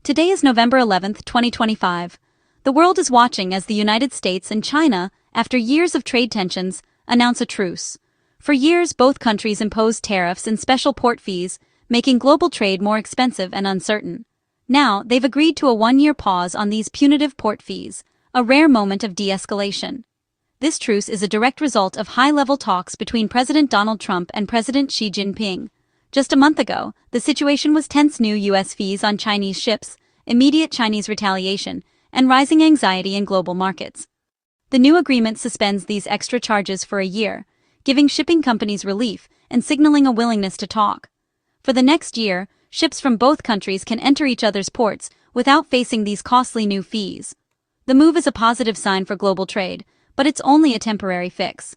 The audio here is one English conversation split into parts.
Today is November 11th, 2025. The world is watching as the United States and China, after years of trade tensions, announce a truce. For years, both countries imposed tariffs and special port fees, making global trade more expensive and uncertain. Now, they've agreed to a one-year pause on these punitive port fees, a rare moment of de-escalation. This truce is a direct result of high-level talks between President Donald Trump and President Xi Jinping. Just a month ago, the situation was tense: new U.S. fees on Chinese ships, immediate Chinese retaliation, and rising anxiety in global markets. The new agreement suspends these extra charges for a year, giving shipping companies relief and signaling a willingness to talk. For the next year, ships from both countries can enter each other's ports without facing these costly new fees. The move is a positive sign for global trade, but it's only a temporary fix.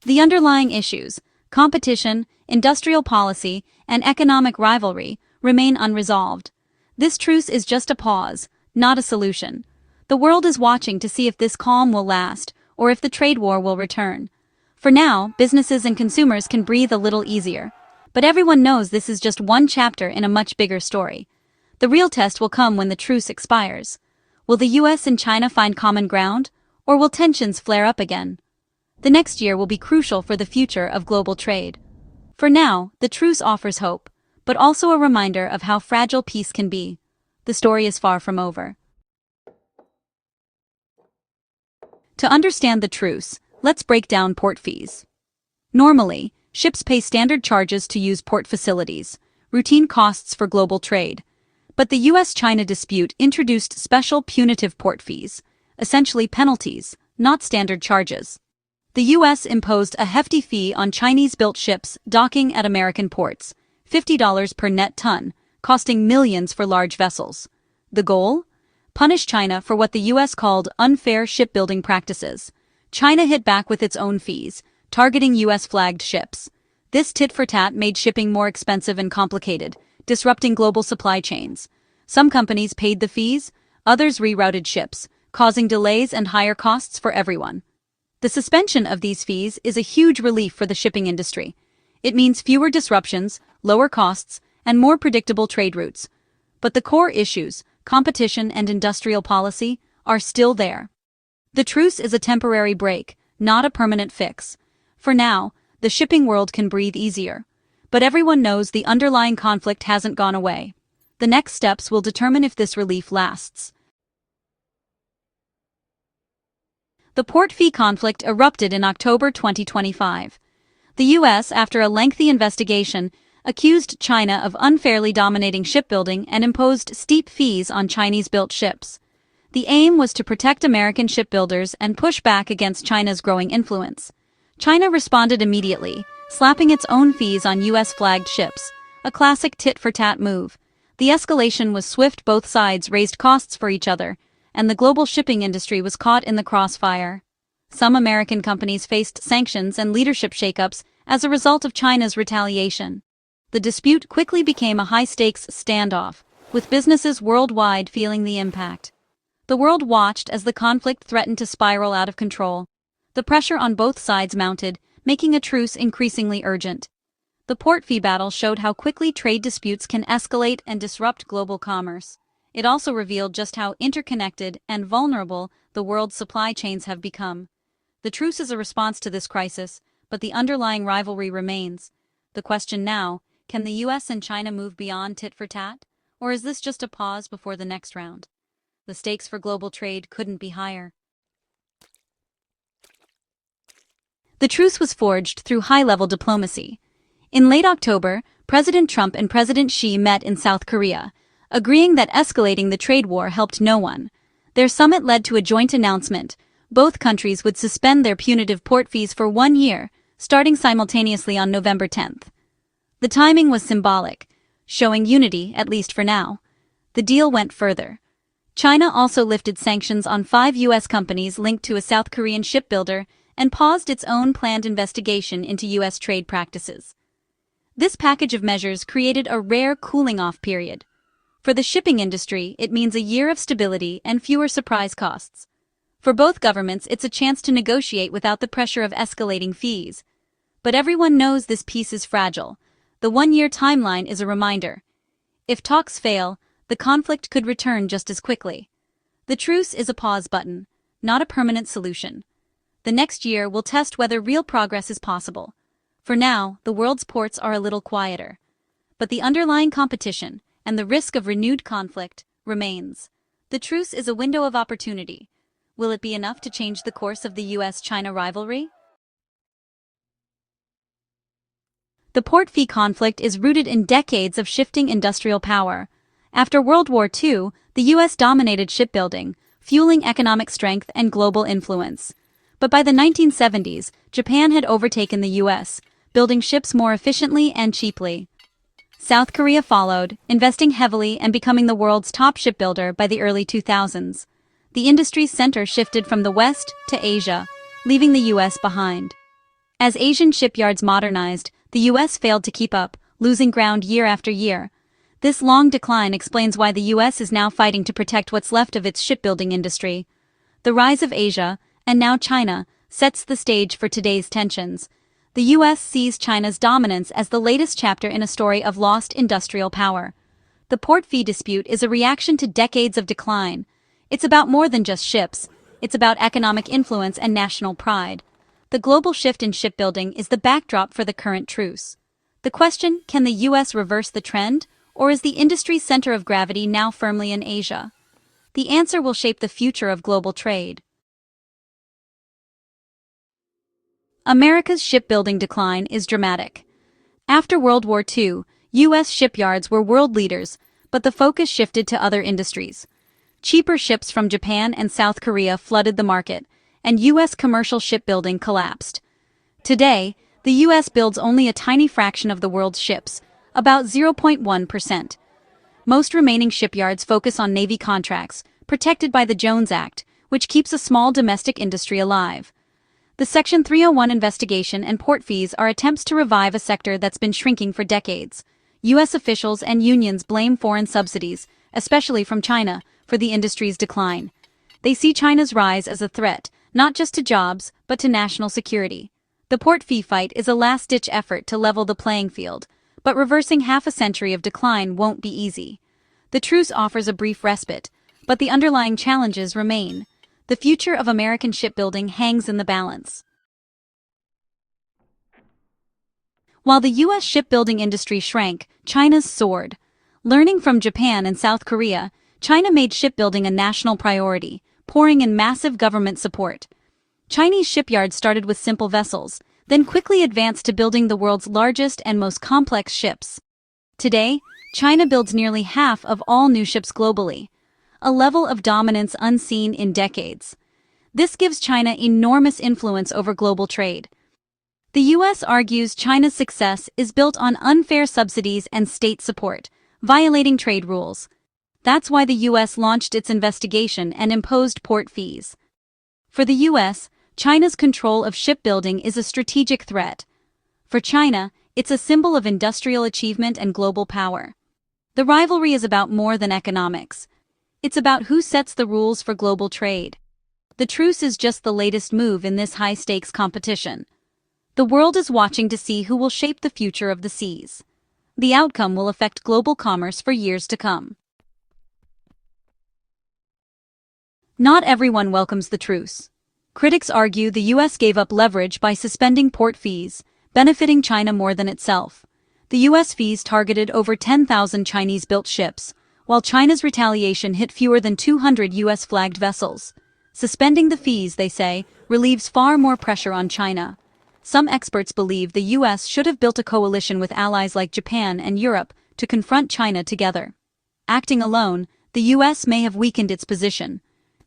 The underlying issues, competition, industrial policy, and economic rivalry, remain unresolved. This truce is just a pause, not a solution. The world is watching to see if this calm will last, or if the trade war will return. For now, businesses and consumers can breathe a little easier. But everyone knows this is just one chapter in a much bigger story. The real test will come when the truce expires. Will the US and China find common ground, or will tensions flare up again? The next year will be crucial for the future of global trade. For now, the truce offers hope, but also a reminder of how fragile peace can be. The story is far from over. To understand the truce, let's break down port fees. Normally, ships pay standard charges to use port facilities, routine costs for global trade. But the US-China dispute introduced special punitive port fees, essentially penalties, not standard charges. The US imposed a hefty fee on Chinese-built ships docking at American ports, $50 per net ton, costing millions for large vessels. The goal? Punish China for what the US called unfair shipbuilding practices. China hit back with its own fees, targeting US-flagged ships. This tit-for-tat made shipping more expensive and complicated, disrupting global supply chains. Some companies paid the fees, others rerouted ships, causing delays and higher costs for everyone. The suspension of these fees is a huge relief for the shipping industry. It means fewer disruptions, lower costs, and more predictable trade routes. But the core issues, competition and industrial policy, are still there. The truce is a temporary break, not a permanent fix. For now, the shipping world can breathe easier. But everyone knows the underlying conflict hasn't gone away. The next steps will determine if this relief lasts. The port fee conflict erupted in October 2025. The US, after a lengthy investigation, accused China of unfairly dominating shipbuilding and imposed steep fees on Chinese-built ships. The aim was to protect American shipbuilders and push back against China's growing influence. China responded immediately, slapping its own fees on US-flagged ships, a classic tit-for-tat move. The escalation was swift. Both sides raised costs for each other, and the global shipping industry was caught in the crossfire. Some American companies faced sanctions and leadership shakeups as a result of China's retaliation. The dispute quickly became a high-stakes standoff, with businesses worldwide feeling the impact. The world watched as the conflict threatened to spiral out of control. The pressure on both sides mounted, making a truce increasingly urgent. The port fee battle showed how quickly trade disputes can escalate and disrupt global commerce. It also revealed just how interconnected and vulnerable the world's supply chains have become. The truce is a response to this crisis, but the underlying rivalry remains. The question now, can the US and China move beyond tit-for-tat, or is this just a pause before the next round? The stakes for global trade couldn't be higher. The truce was forged through high-level diplomacy. In late October, President Trump and President Xi met in South Korea, agreeing that escalating the trade war helped no one. Their summit led to a joint announcement. Both countries would suspend their punitive port fees for 1 year, starting simultaneously on November 10th. The timing was symbolic, showing unity, at least for now. The deal went further. China also lifted sanctions on 5 US companies linked to a South Korean shipbuilder and paused its own planned investigation into US trade practices. This package of measures created a rare cooling-off period. For the shipping industry, it means a year of stability and fewer surprise costs. For both governments, it's a chance to negotiate without the pressure of escalating fees. But everyone knows this peace is fragile. The 1-year timeline is a reminder. If talks fail, the conflict could return just as quickly. The truce is a pause button, not a permanent solution. The next year will test whether real progress is possible. For now, the world's ports are a little quieter. But the underlying competition, and the risk of renewed conflict, remains. The truce is a window of opportunity. Will it be enough to change the course of the US-China rivalry? The port fee conflict is rooted in decades of shifting industrial power. After World War II, the US dominated shipbuilding, fueling economic strength and global influence. But by the 1970s, Japan had overtaken the US, building ships more efficiently and cheaply. South Korea followed, investing heavily and becoming the world's top shipbuilder by the early 2000s. The industry's center shifted from the West to Asia, leaving the US behind. As Asian shipyards modernized, the US failed to keep up, losing ground year after year. This long decline explains why the US is now fighting to protect what's left of its shipbuilding industry. The rise of Asia, and now China, sets the stage for today's tensions. The US sees China's dominance as the latest chapter in a story of lost industrial power. The port fee dispute is a reaction to decades of decline. It's about more than just ships. It's about economic influence and national pride. The global shift in shipbuilding is the backdrop for the current truce. The question, can the US reverse the trend, or is the industry's center of gravity now firmly in Asia? The answer will shape the future of global trade. America's shipbuilding decline is dramatic. After World War II, U.S. shipyards were world leaders, but the focus shifted to other industries. Cheaper ships from Japan and South Korea flooded the market, and U.S. commercial shipbuilding collapsed. Today, the U.S. builds only a tiny fraction of the world's ships, about 0.1%. Most remaining shipyards focus on Navy contracts, protected by the Jones Act, which keeps a small domestic industry alive. The Section 301 investigation and port fees are attempts to revive a sector that's been shrinking for decades. U.S. officials and unions blame foreign subsidies, especially from China, for the industry's decline. They see China's rise as a threat, not just to jobs, but to national security. The port fee fight is a last-ditch effort to level the playing field, but reversing half a century of decline won't be easy. The truce offers a brief respite, but the underlying challenges remain. The future of American shipbuilding hangs in the balance. While the U.S. shipbuilding industry shrank, China's soared. Learning from Japan and South Korea, China made shipbuilding a national priority, pouring in massive government support. Chinese shipyards started with simple vessels, then quickly advanced to building the world's largest and most complex ships. Today, China builds nearly half of all new ships globally, a level of dominance unseen in decades. This gives China enormous influence over global trade. The U.S. argues China's success is built on unfair subsidies and state support, violating trade rules. That's why the U.S. launched its investigation and imposed port fees. For the U.S., China's control of shipbuilding is a strategic threat. For China, it's a symbol of industrial achievement and global power. The rivalry is about more than economics. It's about who sets the rules for global trade. The truce is just the latest move in this high-stakes competition. The world is watching to see who will shape the future of the seas. The outcome will affect global commerce for years to come. Not everyone welcomes the truce. Critics argue the U.S. gave up leverage by suspending port fees, benefiting China more than itself. The U.S. fees targeted over 10,000 Chinese-built ships, while China's retaliation hit fewer than 200 U.S.-flagged vessels. Suspending the fees, they say, relieves far more pressure on China. Some experts believe the U.S. should have built a coalition with allies like Japan and Europe to confront China together. Acting alone, the U.S. may have weakened its position.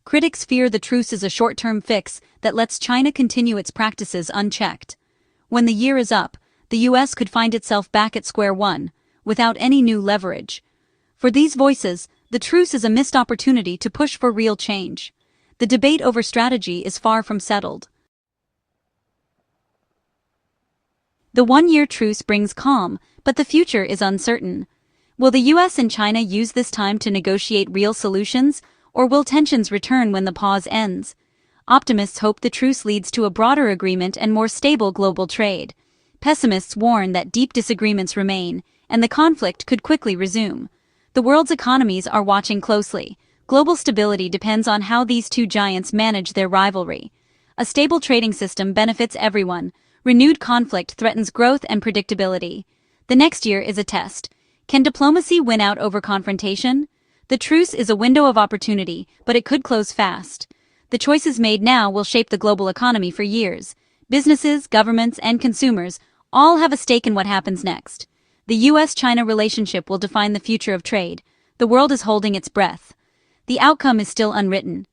Critics fear the truce is a short-term fix that lets China continue its practices unchecked. When the year is up, the U.S. could find itself back at square one, without any new leverage. For these voices, the truce is a missed opportunity to push for real change. The debate over strategy is far from settled. The one-year truce brings calm, but the future is uncertain. Will the U.S. and China use this time to negotiate real solutions, or will tensions return when the pause ends? Optimists hope the truce leads to a broader agreement and more stable global trade. Pessimists warn that deep disagreements remain, and the conflict could quickly resume. The world's economies are watching closely. Global stability depends on how these two giants manage their rivalry. A stable trading system benefits everyone. Renewed conflict threatens growth and predictability. The next year is a test. Can diplomacy win out over confrontation? The truce is a window of opportunity, but it could close fast. The choices made now will shape the global economy for years. Businesses, governments, and consumers all have a stake in what happens next. The US-China relationship will define the future of trade. The world is holding its breath. The outcome is still unwritten.